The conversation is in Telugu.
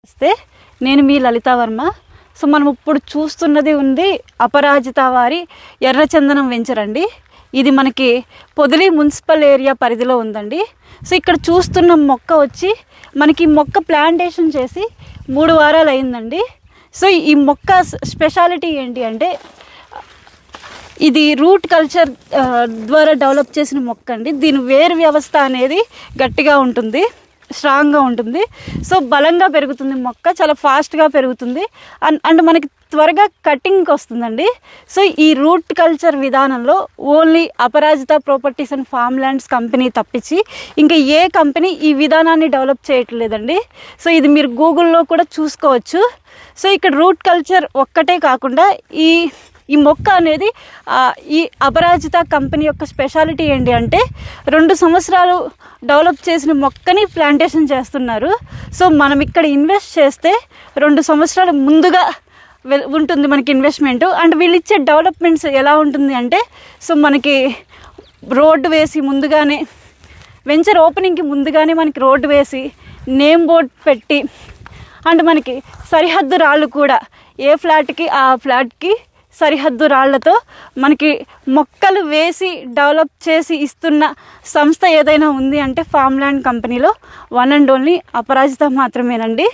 నమస్తే, నేను మీ లలితా వర్మ. సో మనం ఇప్పుడు చూస్తున్నది ఉంది అపరాజిత వారి ఎర్రచందనం వెంచర్ అండి. ఇది మనకి పొదిలి మున్సిపల్ ఏరియా పరిధిలో ఉందండి. సో ఇక్కడ చూస్తున్న మొక్క వచ్చి మనకి మొక్క ప్లాంటేషన్ చేసి 3 వారాలు అయిందండి. సో ఈ మొక్క స్పెషాలిటీ ఏంటి అంటే ఇది రూట్ కల్చర్ ద్వారా డెవలప్ చేసిన మొక్క అండి. దీని వేరు వ్యవస్థ అనేది గట్టిగా ఉంటుంది, స్ట్రాంగ్గా ఉంటుంది. సో బలంగా పెరుగుతుంది మొక్క, చాలా ఫాస్ట్గా పెరుగుతుంది అండ్ మనకి త్వరగా కటింగ్కి వస్తుందండి. సో ఈ రూట్ కల్చర్ విధానంలో only Aparajita properties and farm lands company తప్పించి ఇంకా ఏ కంపెనీ ఈ విధానాన్ని డెవలప్ చేయట్లేదండి. సో ఇది మీరు గూగుల్లో కూడా చూసుకోవచ్చు. సో ఇక్కడ రూట్ కల్చర్ ఒక్కటే కాకుండా ఈ మొక్క అనేది ఈ అపరాజిత కంపెనీ యొక్క స్పెషాలిటీ ఏంటి అంటే 2 సంవత్సరాలు డెవలప్ చేసిన మొక్కని ప్లాంటేషన్ చేస్తున్నారు. సో మనం ఇక్కడ ఇన్వెస్ట్ చేస్తే 2 సంవత్సరాలు ముందుగా ఉంటుంది మనకి ఇన్వెస్ట్మెంట్. అండ్ వీళ్ళు ఇచ్చే డెవలప్మెంట్స్ ఎలా ఉంటుంది అంటే సో మనకి రోడ్డు వేసి ముందుగానే, వెంచర్ ఓపెనింగ్కి ముందుగానే మనకి రోడ్డు వేసి నేమ్ బోర్డ్ పెట్టి అండ్ మనకి సరిహద్దు రాళ్ళు కూడా ఏ ఫ్లాట్కి ఆ ఫ్లాట్కి సరిహద్దు రాళ్లతో మనకి మొక్కలు వేసి డెవలప్ చేసి ఇస్తున్న సంస్థ ఏదైనా ఉంది అంటే ఫార్మ్ ల్యాండ్ కంపెనీలో వన్ అండ్ ఓన్లీ అపరాజిత మాత్రమేనండి.